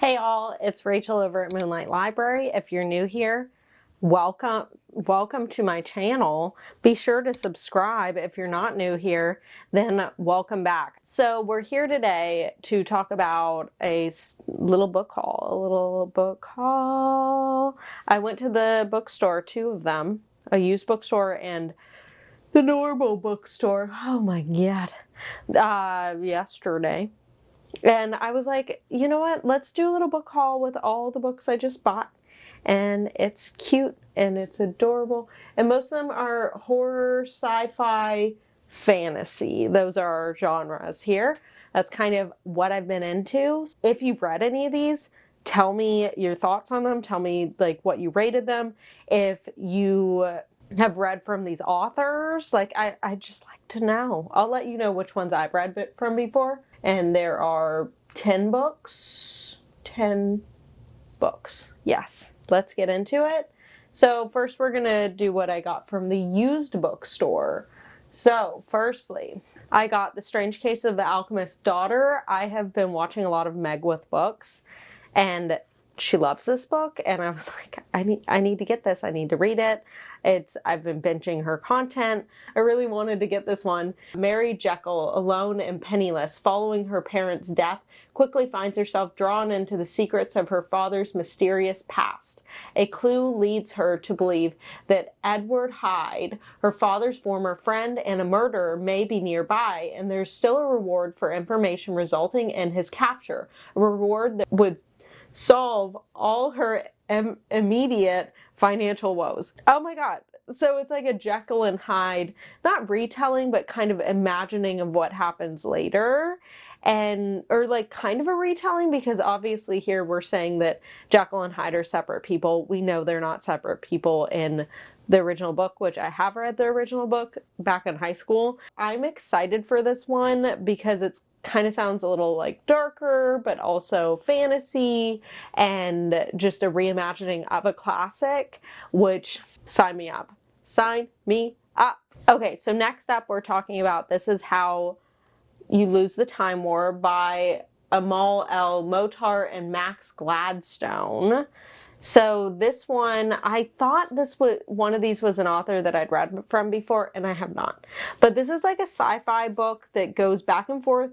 Hey all, it's Rachel over at Moonlight Library. If you're new here, welcome to my channel. Be sure to subscribe. If you're not new here, then welcome back. So we're here today to talk about a little book haul. I went to the bookstore, two of them, a used bookstore and the normal bookstore. Oh my God. Yesterday. And I was like, you know what? Let's do a little book haul with all the books I just bought. And it's cute and it's adorable. And most of them are horror, sci-fi, fantasy. Those are our genres here. That's kind of what I've been into. If you've read any of these, tell me your thoughts on them. Tell me like what you rated them. If you have read from these authors, like I just like to know. I'll let you know which ones I've read from before. And there are 10 books. 10 books. Yes. Let's get into it. So first we're going to do what I got from the used bookstore. So firstly, I got The Strange Case of the Alchemist's Daughter. I have been watching a lot of Meg with books and she loves this book and I was like, I need to get this. I need to read it. I've been binging her content. I really wanted to get this one. Mary Jekyll, alone and penniless, following her parents' death, quickly finds herself drawn into the secrets of her father's mysterious past. A clue leads her to believe that Edward Hyde, her father's former friend and a murderer, may be nearby, and there's still a reward for information resulting in his capture. A reward that would solve all her immediate financial woes. Oh my God. So it's like a Jekyll and Hyde, not retelling, but kind of imagining of what happens later. Or like kind of a retelling, because obviously here we're saying that Jekyll and Hyde are separate people. We know they're not separate people in the original book, which I have read the original book back in high school. I'm excited for this one because it's kind of sounds a little like darker, but also fantasy and just a reimagining of a classic, which sign me up. Sign me up. Okay, so next up we're talking about This Is How You Lose the Time War by Amal, El-Mohtar, and Max Gladstone. So this one, I thought one of these was an author that I'd read from before, and I have not. But this is like a sci-fi book that goes back and forth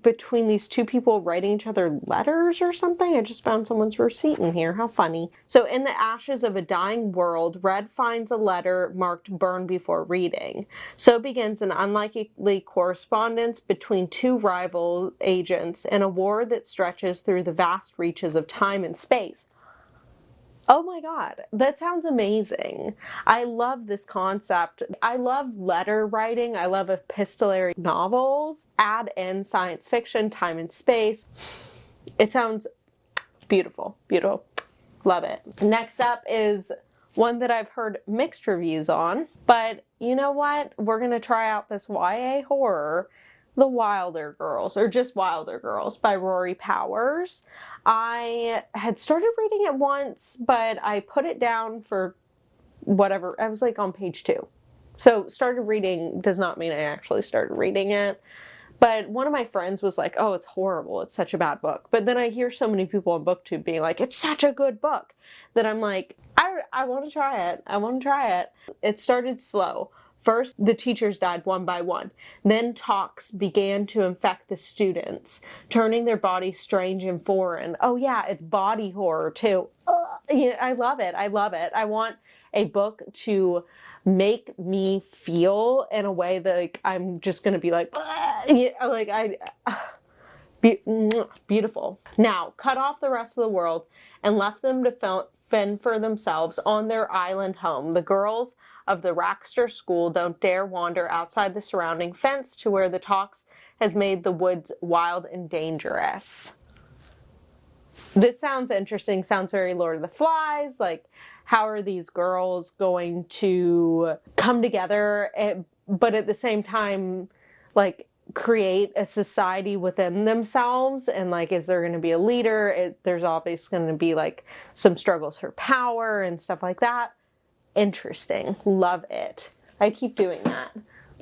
between these two people writing each other letters or something. I just found someone's receipt in here. How funny. So in the ashes of a dying world, Red finds a letter marked burn before reading. So begins an unlikely correspondence between two rival agents in a war that stretches through the vast reaches of time and space. Oh my God, that sounds amazing. I love this concept. I love letter writing. I love epistolary novels. Add in science fiction, time and space. It sounds beautiful, beautiful. Love it. Next up is one that I've heard mixed reviews on, but you know what? We're going to try out this YA horror, The Wilder Girls, or just Wilder Girls by Rory Powers. I had started reading it once, but I put it down for whatever. I was like on page 2. So started reading does not mean I actually started reading it. But one of my friends was like, oh, it's horrible. It's such a bad book. But then I hear so many people on booktube being like, it's such a good book, that I'm like, I want to try it. I want to try it. It started slow. First, the teachers died one by one. Then talks began to infect the students, turning their bodies strange and foreign. Oh yeah, it's body horror too. Yeah, I love it. I love it. I want a book to make me feel in a way that like, I'm just going to be like, beautiful. Now, cut off the rest of the world and left them to fend for themselves on their island home. The girls of the Rackster School don't dare wander outside the surrounding fence to where the talks has made the woods wild and dangerous. This sounds interesting. Sounds very Lord of the Flies. Like, how are these girls going to come together, but at the same time, like, create a society within themselves? And like, is there going to be a leader? There's obviously going to be like some struggles for power and stuff like that. Interesting. Love it. I keep doing that.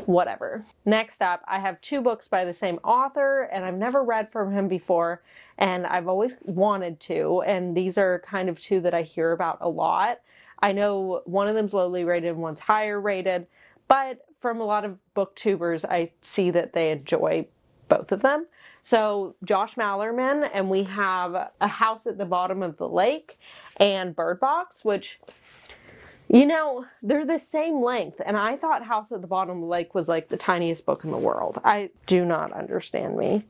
whatever. Next up, I have 2 books by the same author, and I've never read from him before, and I've always wanted to, and these are kind of 2 that I hear about a lot. I know one of them's lowly rated and one's higher rated, but from a lot of booktubers, I see that they enjoy both of them. So Josh Malerman, and we have A House at the Bottom of the Lake and Bird Box, which, you know, they're the same length, and I thought House at the Bottom of the Lake was like the tiniest book in the world. I do not understand me.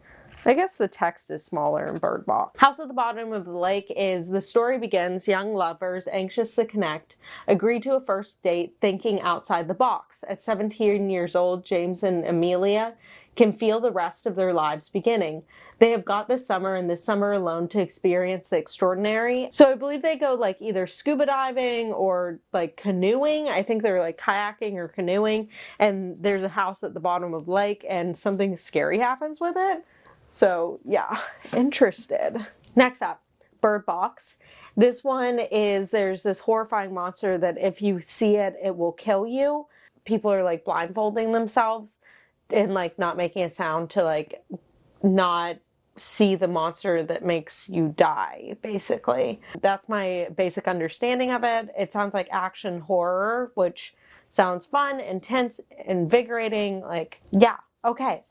I guess the text is smaller in Bird Box. House at the Bottom of the Lake is the story begins young lovers anxious to connect, agree to a first date thinking outside the box. At 17 years old, James and Amelia can feel the rest of their lives beginning. They have got this summer and this summer alone to experience the extraordinary. So I believe they go like either scuba diving or like canoeing. I think they're like kayaking or canoeing, and there's a house at the bottom of the lake and something scary happens with it. So yeah, interested. Next up, Bird Box. This one is, there's this horrifying monster that if you see it, it will kill you. People are like blindfolding themselves and like not making a sound to like not see the monster that makes you die, basically. That's my basic understanding of it. It sounds like action horror, which sounds fun, intense, invigorating. Like, yeah, okay,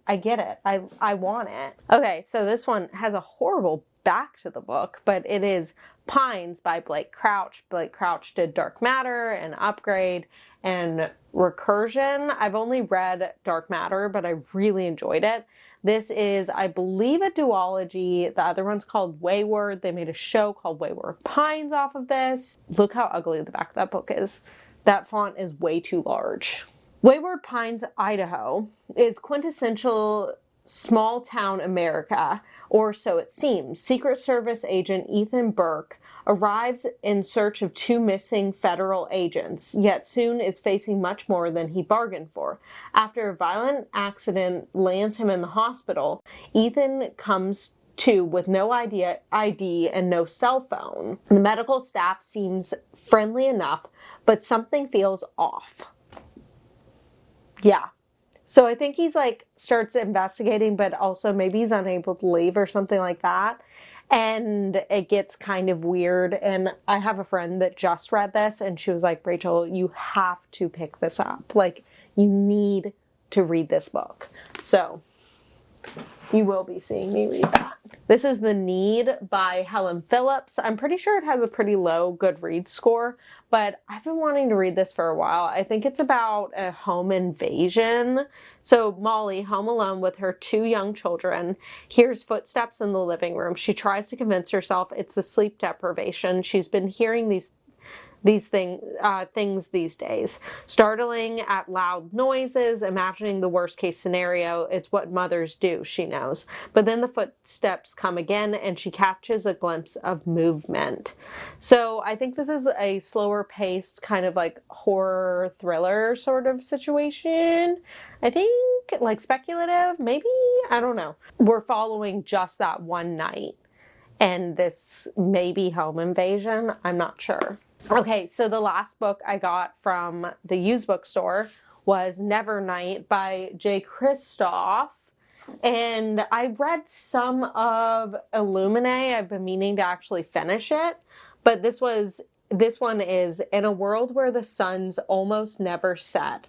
I get it. I want it. Okay, so this one has a horrible back to the book, but it is Pines by Blake Crouch. Blake Crouch did Dark Matter and Upgrade and Recursion. I've only read Dark Matter, but I really enjoyed it. This is, I believe, a duology. The other one's called Wayward. They made a show called Wayward Pines off of this. Look how ugly the back of that book is. That font is way too large. Wayward Pines, Idaho is quintessential small town America, or so it seems. Secret Service agent Ethan Burke arrives in search of 2 missing federal agents, yet soon is facing much more than he bargained for. After a violent accident lands him in the hospital, Ethan comes to with no ID and no cell phone. The medical staff seems friendly enough, but something feels off. Yeah. So I think he's like starts investigating, but also maybe he's unable to leave or something like that. And it gets kind of weird. And I have a friend that just read this and she was like, Rachel, you have to pick this up. Like, you need to read this book. So you will be seeing me read that. This is The Need by Helen Phillips. I'm pretty sure it has a pretty low Goodreads score, but I've been wanting to read this for a while. I think it's about a home invasion. So Molly, home alone with her 2 young children, hears footsteps in the living room. She tries to convince herself it's the sleep deprivation. She's been hearing these things these days. Startling at loud noises, imagining the worst case scenario. It's what mothers do, she knows. But then the footsteps come again and she catches a glimpse of movement. So I think this is a slower paced kind of like horror thriller sort of situation. I think like speculative, maybe, I don't know. We're following just that one night. And this may be home invasion. I'm not sure. Okay, so the last book I got from the used bookstore was Nevernight by Jay Kristoff. And I read some of Illuminae. I've been meaning to actually finish it. But this one is, in a world where the sun's almost never set,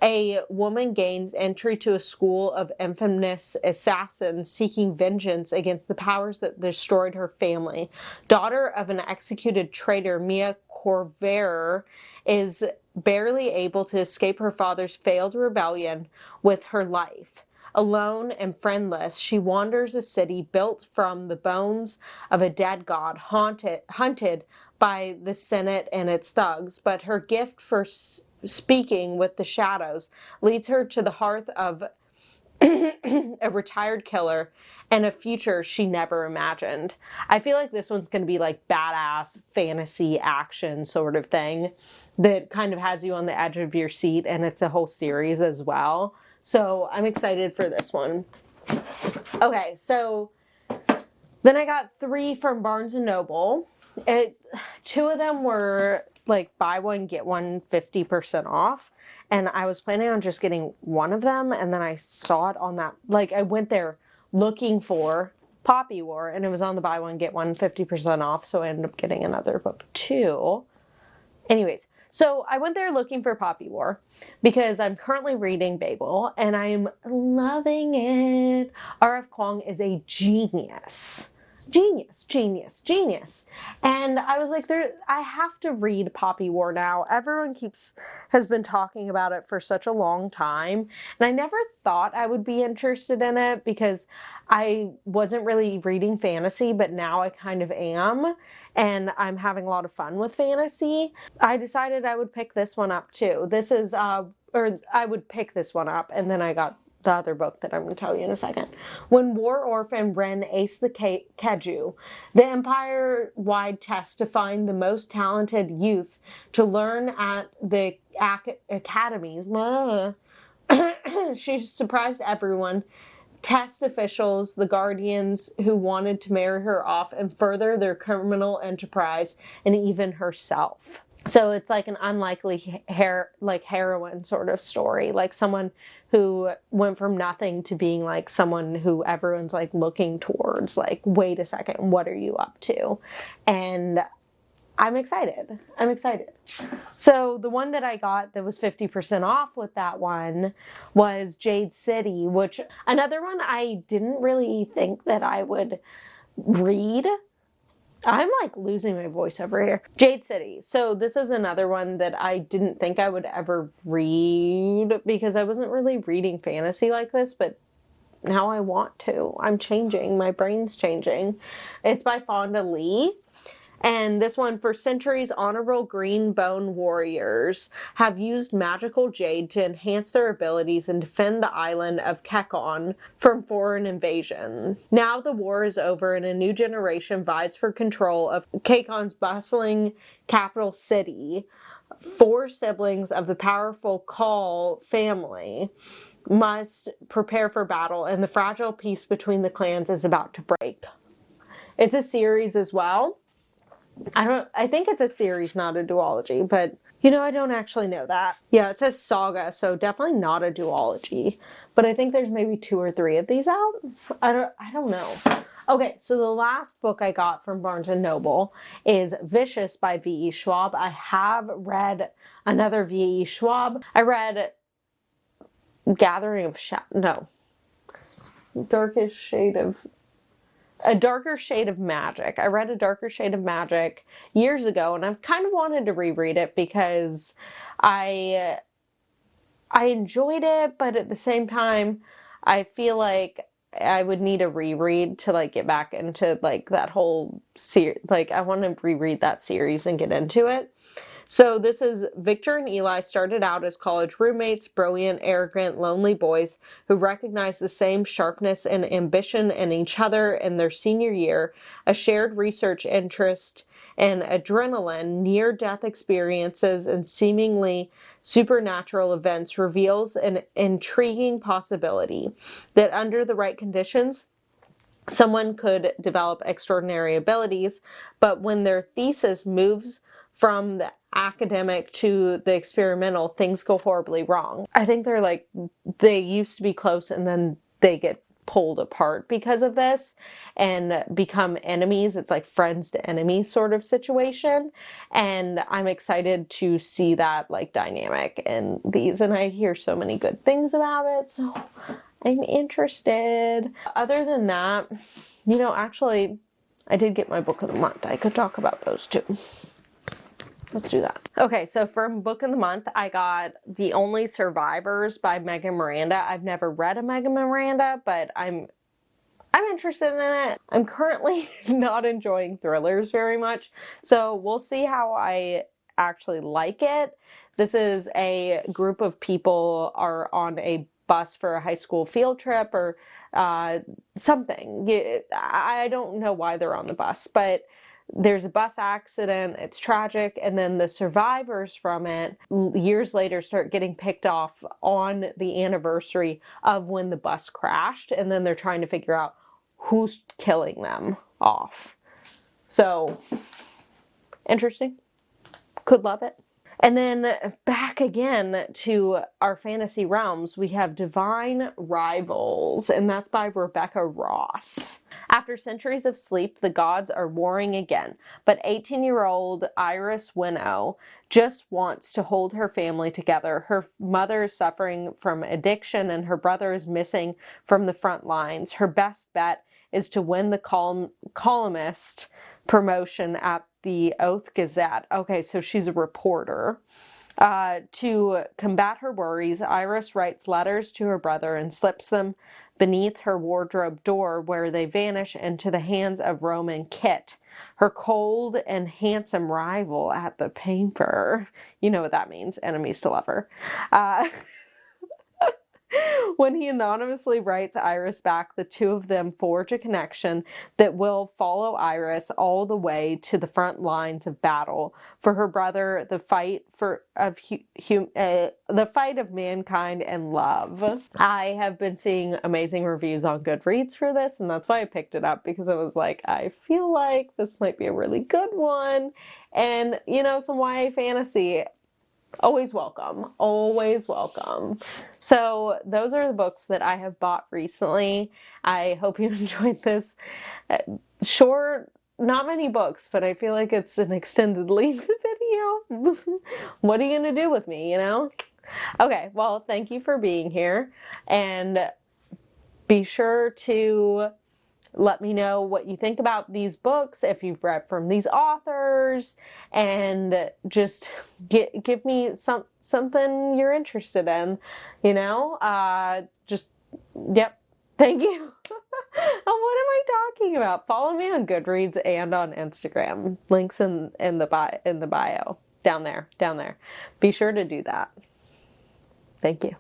a woman gains entry to a school of infamous assassins seeking vengeance against the powers that destroyed her family. Daughter of an executed traitor, Mia Corvair is barely able to escape her father's failed rebellion with her life. Alone and friendless, she wanders a city built from the bones of a dead god, hunted by the Senate and its thugs, but her gift for speaking with the shadows leads her to the hearth of a retired killer and a future she never imagined. I feel like this one's going to be like badass fantasy action sort of thing that kind of has you on the edge of your seat, and it's a whole series as well. So I'm excited for this one. Okay, so then I got 3 from Barnes & Noble. 2 of them were like buy one, get one 50% off. and I was planning on just getting one of them, and then I saw it on that, like, I went there looking for Poppy War, and it was on the buy one, get one 50% off, so I ended up getting another book too. Anyways, so I went there looking for Poppy War because I'm currently reading Babel, and I'm loving it. R.F. Kuang is a genius. Genius. And I was like, I have to read Poppy War now. Everyone has been talking about it for such a long time. And I never thought I would be interested in it because I wasn't really reading fantasy, but now I kind of am. And I'm having a lot of fun with fantasy. I decided I would pick this one up too. I would pick this one up, and then I got the other book that I'm going to tell you in a second. When War Orphan Ren aced the Keju, the empire-wide test to find the most talented youth to learn at the academies, she surprised everyone. Test officials, the guardians who wanted to marry her off and further their criminal enterprise, and even herself. So it's like an unlikely heroine sort of story, like someone who went from nothing to being like someone who everyone's like looking towards, like, wait a second, what are you up to? And I'm excited. So the one that I got that was 50% off with that one was Jade City, which another one I didn't really think that I would read. I'm like losing my voice over here. Jade City. So this is another one that I didn't think I would ever read because I wasn't really reading fantasy like this, but now I want to. I'm changing. My brain's changing. It's by Fonda Lee. And this one, for centuries, honorable green bone warriors have used magical jade to enhance their abilities and defend the island of Kekon from foreign invasion. Now the war is over and a new generation vies for control of Kekon's bustling capital city. 4 siblings of the powerful Call family must prepare for battle, and the fragile peace between the clans is about to break. It's a series as well. I think it's a series, not a duology, but I don't actually know that. Yeah, it says saga, so definitely not a duology. But I think there's maybe 2 or 3 of these out. I don't know. Okay, so the last book I got from Barnes & Noble is Vicious by V E Schwab. I have read another V E Schwab. I read A Darker Shade of Magic. I read A Darker Shade of Magic years ago, and I've kind of wanted to reread it because I enjoyed it, but at the same time, I feel like I would need a reread to like get back into like that whole series. Like, I want to reread that series and get into it. So this is Victor and Eli started out as college roommates, brilliant, arrogant, lonely boys who recognized the same sharpness and ambition in each other in their senior year, a shared research interest and adrenaline, near-death experiences, and seemingly supernatural events reveals an intriguing possibility that under the right conditions, someone could develop extraordinary abilities, but when their thesis moves from the academic to the experimental, things go horribly wrong. I think they used to be close and then they get pulled apart because of this and become enemies. It's like friends to enemies sort of situation. And I'm excited to see that like dynamic in these. And I hear so many good things about it. So I'm interested. Other than that, actually, I did get my book of the month. I could talk about those too. Let's do that. Okay, so for book of the month, I got The Only Survivors by Megan Miranda. I've never read a Megan Miranda, but I'm interested in it. I'm currently not enjoying thrillers very much, so we'll see how I actually like it. This is a group of people are on a bus for a high school field trip or something. I don't know why they're on the bus, but there's a bus accident, it's tragic, and then the survivors from it years later start getting picked off on the anniversary of when the bus crashed, and then they're trying to figure out who's killing them off. So, interesting. Could love it. And then back again to our fantasy realms, we have Divine Rivals, and that's by Rebecca Ross. After centuries of sleep, the gods are warring again, but 18-year-old Iris Winnow just wants to hold her family together. Her mother is suffering from addiction, and her brother is missing from the front lines. Her best bet is to win the columnist promotion at the Oath Gazette. Okay, so she's a reporter. To combat her worries, Iris writes letters to her brother and slips them beneath her wardrobe door, where they vanish into the hands of Roman Kit, her cold and handsome rival at the paper. You know what that means, enemies to lover. When he anonymously writes Iris back, the two of them forge a connection that will follow Iris all the way to the front lines of battle for her brother, the fight of mankind and love. I have been seeing amazing reviews on Goodreads for this, and that's why I picked it up, because I was like, I feel like this might be a really good one. And, you know, some YA fantasy, always welcome. Always welcome. So those are the books that I have bought recently. I hope you enjoyed this short, not many books, but I feel like it's an extended length video. What are you going to do with me, you know? Okay, well, thank you for being here. And be sure to let me know what you think about these books, if you've read from these authors, and just give me something you're interested in, you know? Yep. Thank you. What am I talking about? Follow me on Goodreads and on Instagram. Links in the bio down there. Be sure to do that. Thank you.